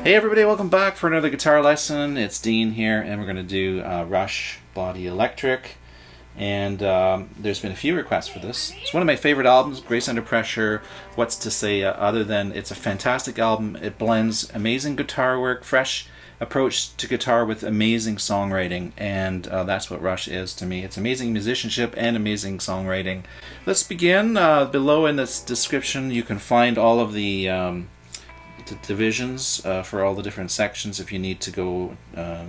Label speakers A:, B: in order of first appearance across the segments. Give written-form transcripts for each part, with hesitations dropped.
A: Hey everybody, welcome back for another guitar lesson. It's Dean here, and we're going to do Rush Body Electric. And there's been a few requests for this. It's one of my favorite albums, Grace Under Pressure. What's to say other than it's a fantastic album. It blends amazing guitar work, fresh approach to guitar with amazing songwriting, and that's what Rush is to me. It's amazing musicianship and amazing songwriting. Let's begin. Below in this description you can find all of the divisions for all the different sections if you need to go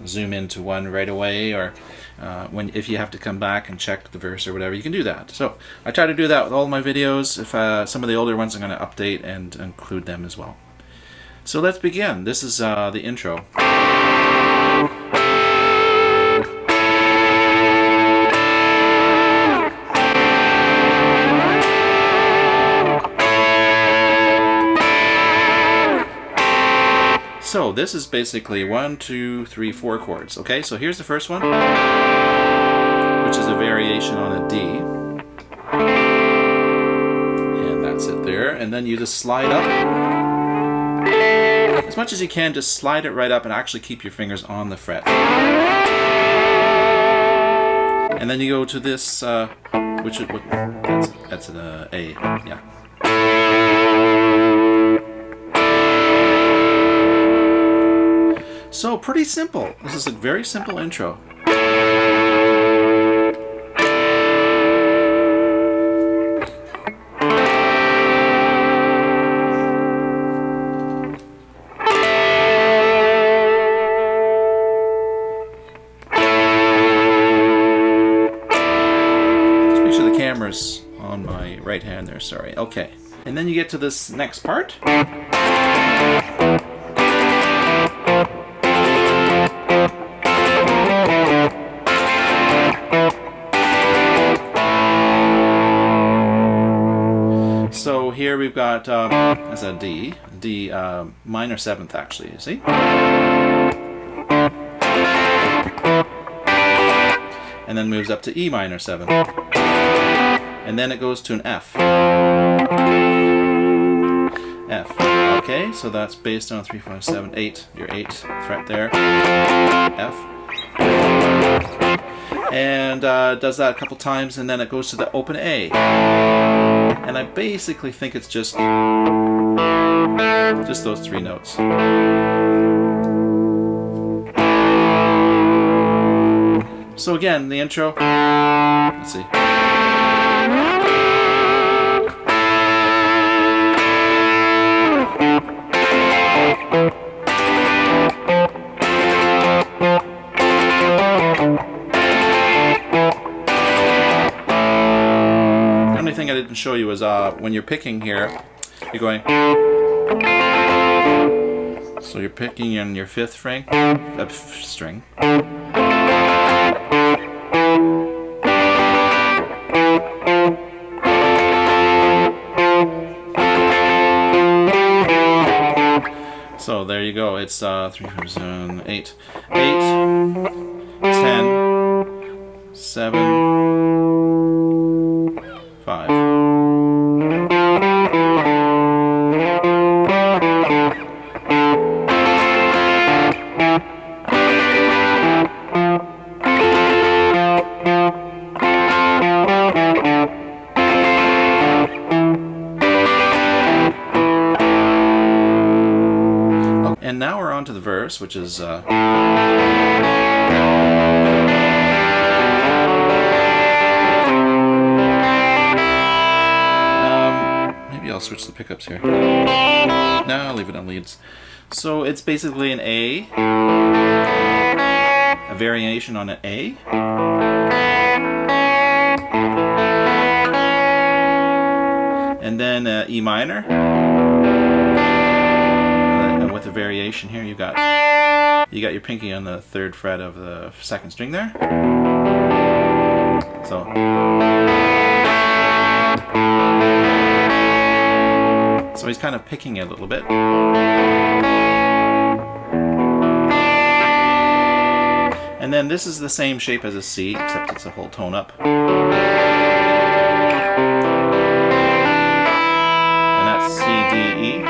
A: zoom into one right away, or if you have to come back and check the verse or whatever, you can do that. So I try to do that with all my videos. If some of the older ones I'm going to update and include them as well. So let's begin. This is the intro. So this is basically 1, 2, 3, 4 chords. Okay, so here's the first one, which is a variation on a D. And that's it there. And then you just slide up. As much as you can, just slide it right up and actually keep your fingers on the fret. And then you go to this, which is that's an A, yeah. So pretty simple. This is a very simple intro. Just make sure the camera's on my right hand there, sorry. Okay. And then you get to this next part. So here we've got, that's a D minor 7th actually, you see? And then moves up to E minor 7. And then it goes to an F. F, okay, so that's based on 3, 5, 7, 8, your 8th fret there, F. And does that a couple times, and then it goes to the open A. And I basically think it's just those 3 notes. So again, the intro, let's see. The only thing I didn't show you is when you're picking here, you're going. So you're picking in your 5th string. So there you go. It's 3, 4, 7, 8, 8, 10, 7, 5. And now we're on to the verse, which is maybe I'll switch the pickups here. No, I'll leave it on leads. So it's basically an A, a variation on an A, and then E minor. With a variation here, you got your pinky on the 3rd fret of the 2nd string there. So he's kind of picking it a little bit. And then this is the same shape as a C, except it's a whole tone up. And that's C, D, E.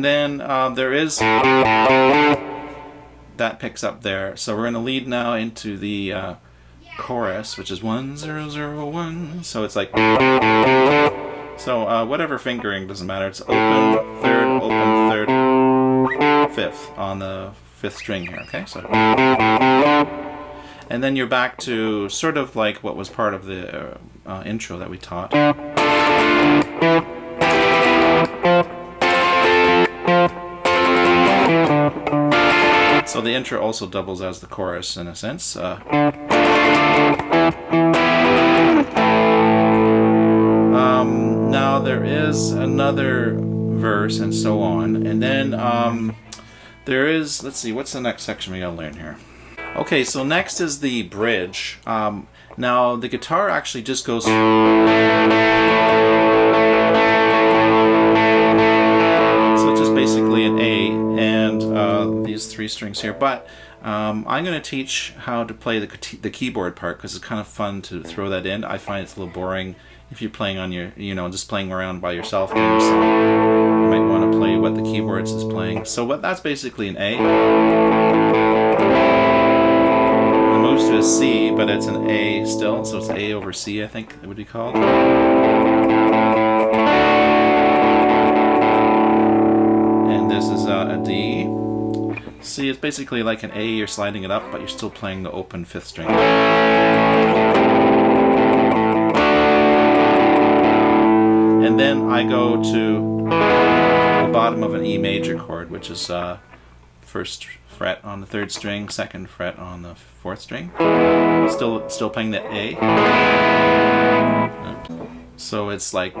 A: And then there is that picks up there. So we're going to lead now into the chorus, which is 1001. So it's like, so whatever fingering doesn't matter. It's open third, fifth on the fifth string here. Okay, so and then you're back to sort of like what was part of the intro that we taught. So the intro also doubles as the chorus in a sense. Now there is another verse and so on, and then there is, let's see, what's the next section we gotta learn here? Okay, so next is the bridge. Now the guitar actually just goes, so it's just basically an A and these three strings here, but I'm going to teach how to play the keyboard part because it's kind of fun to throw that in. I find it's a little boring if you're playing on your, just playing around by yourself kind of song. You might want to play what the keyboards is playing. So that's basically an A. It moves to a C, but it's an A still, so it's A over C, I think it would be called. And this is a D. See, it's basically like an A, you're sliding it up, but you're still playing the open fifth string. And then I go to the bottom of an E major chord, which is first fret on the third string, second fret on the fourth string. Still playing the A. So it's like,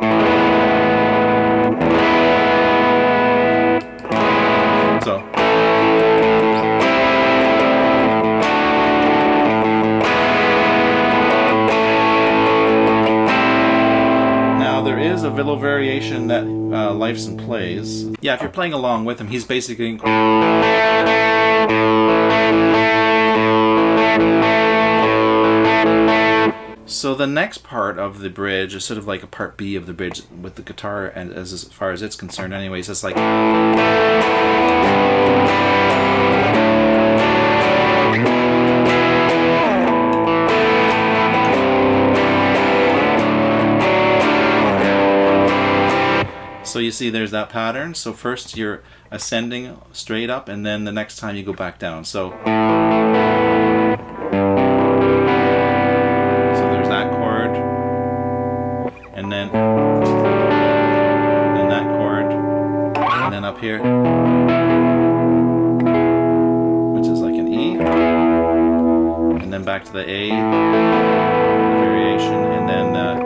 A: so. There is a little variation that Lifeson plays. Yeah, if you're playing along with him, he's basically... So the next part of the bridge is sort of like a part B of the bridge with the guitar, and as far as it's concerned anyways, it's like... So you see there's that pattern. So first you're ascending straight up, and then the next time you go back down. So there's that chord, and then that chord, and then up here, which is like an E, and then back to the A, the variation, and then that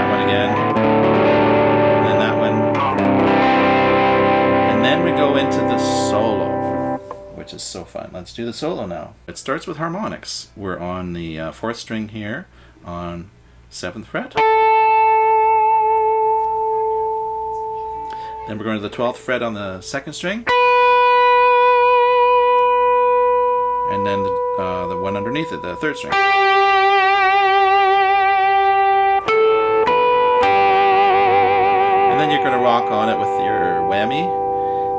A: one again. Then we go into the solo, which is so fun. Let's do the solo now. It starts with harmonics. We're on the fourth string here on 7th fret. Then we're going to the 12th fret on the 2nd string. And then the one underneath it, the 3rd string. And then you're going to rock on it with your whammy.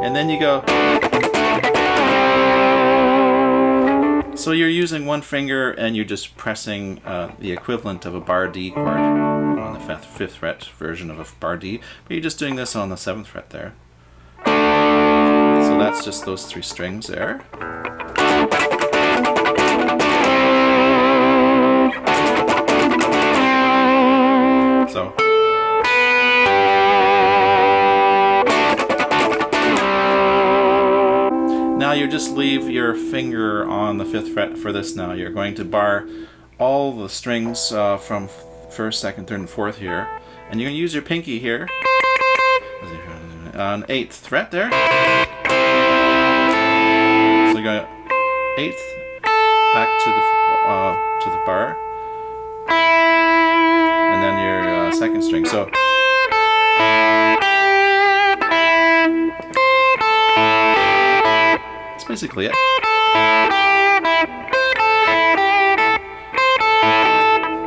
A: And then you go. So you're using one finger and you're just pressing the equivalent of a bar D chord on the 5th fret version of a bar D, but you're just doing this on the 7th fret there. So that's just those three strings there. So. Now you just leave your finger on the 5th fret for this now. You're going to bar all the strings from 1st, 2nd, 3rd, and 4th here. And you're going to use your pinky here on 8th fret there. So you go 8th back to the bar. And then your 2nd string. So basically it.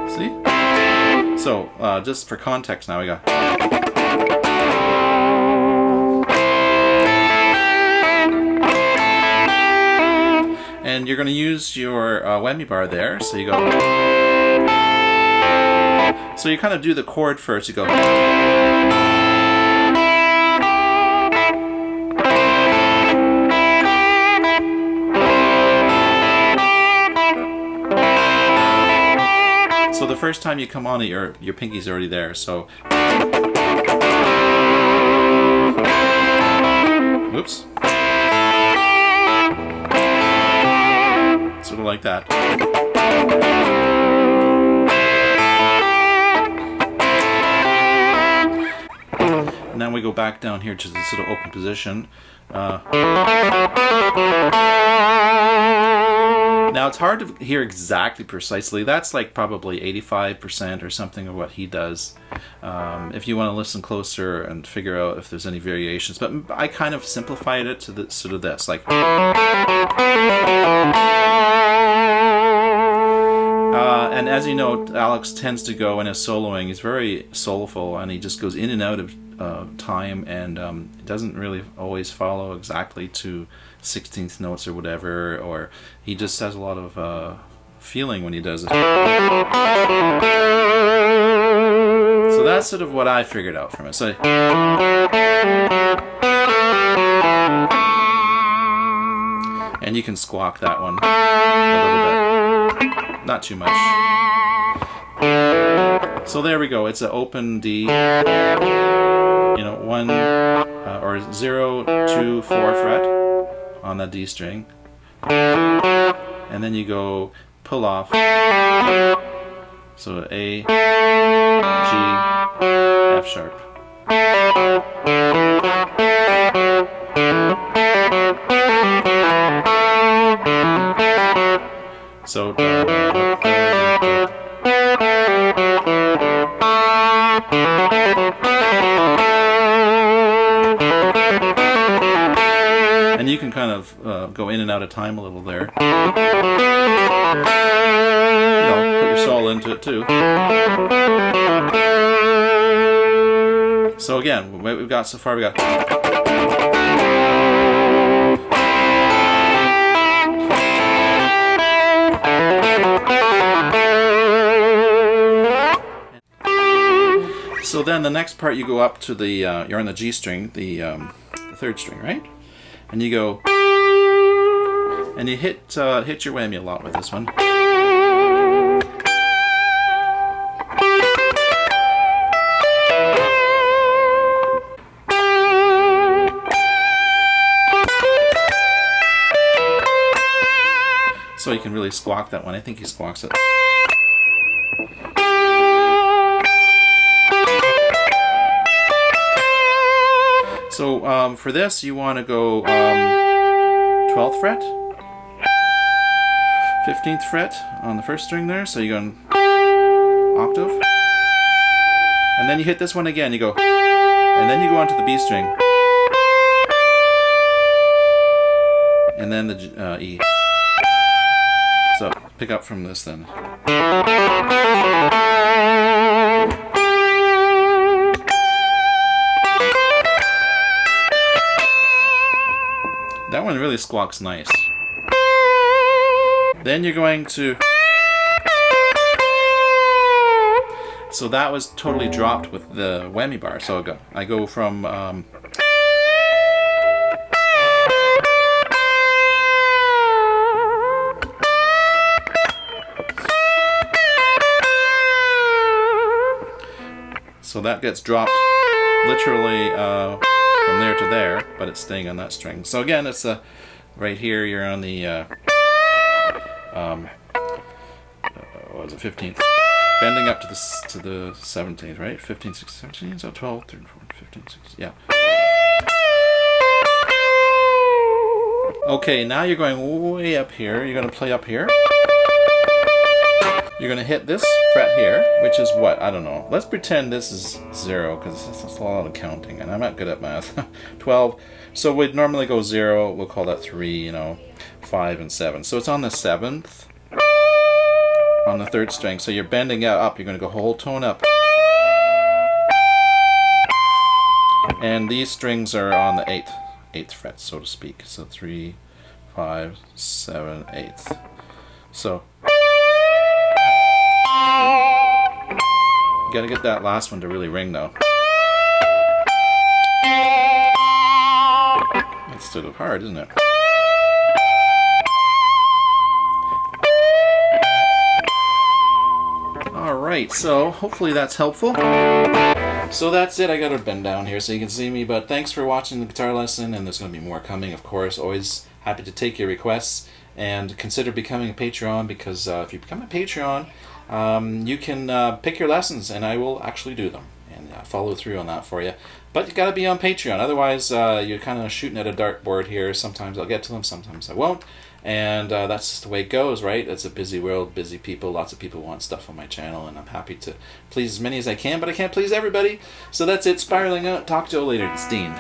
A: See? So, just for context now, we go. And you're going to use your whammy bar there. So you go. So you kind of do the chord first. You go. So the first time you come on it, your pinky's already there. So. Oops. Sort of like that. And then we go back down here to the sort of open position. Now it's hard to hear exactly precisely. That's like probably 85% or something of what he does. If you want to listen closer and figure out if there's any variations. But I kind of simplified it to sort of this, like. And as you know, Alex tends to go in his soloing. He's very soulful, and he just goes in and out of time, and it doesn't really always follow exactly to 16th notes or whatever, or he just has a lot of feeling when he does it. So that's sort of what I figured out from it. So, and you can squawk that one a little bit, not too much. So there we go. It's an open D, 1 or 0, 2, 4 fret on the D string, and then you go pull off. So A, G, F sharp. So and you can kind of go in and out of time a little there. Put your soul into it too. So again, what we've got so far, we got. So then the next part, you go up to the, you're on the G string, the 3rd string, right? And you go, and you hit your whammy a lot with this one. So you can really squawk that one. I think he squawks it. So for this, you want to go 12th fret, 15th fret on the 1st string there. So you go in octave, and then you hit this one again. You go, and then you go onto the B string, and then the E. So pick up from this then. That one really squawks nice. Then you're going to... So that was totally dropped with the whammy bar. So I go from... So that gets dropped literally from there to there, but it's staying on that string. So again, it's right here. You're on the what was it, 15th, bending up to the 17th, right? 15th, 16th, 17th, so 12, 13, 14, 15, 16, yeah. Okay, now you're going way up here. You're going to play up here. You're going to hit this fret here, which is what? I don't know. Let's pretend this is 0, because that's a lot of counting, and I'm not good at math. 12. So we'd normally go 0. We'll call that 3, 5 and 7. So it's on the 7th, on the 3rd string. So you're bending up. You're going to go whole tone up. And these strings are on the 8th fret, so to speak. So 3, 5, 7, 8. So you gotta get that last one to really ring though. It's sort of hard, isn't it? Alright, so hopefully that's helpful. So that's it. I got to bend down here so you can see me, but thanks for watching the guitar lesson, and there's going to be more coming, of course. Always happy to take your requests, and consider becoming a Patreon, because if you become a Patreon, you can pick your lessons, and I will actually do them and follow through on that for you. But you got to be on Patreon, otherwise you're kind of shooting at a dartboard here. Sometimes I'll get to them, sometimes I won't. And that's just the way it goes, right? It's a busy world, busy people. Lots of people want stuff on my channel, and I'm happy to please as many as I can, but I can't please everybody. So that's it. Spiraling out. Talk to you later. It's Dean.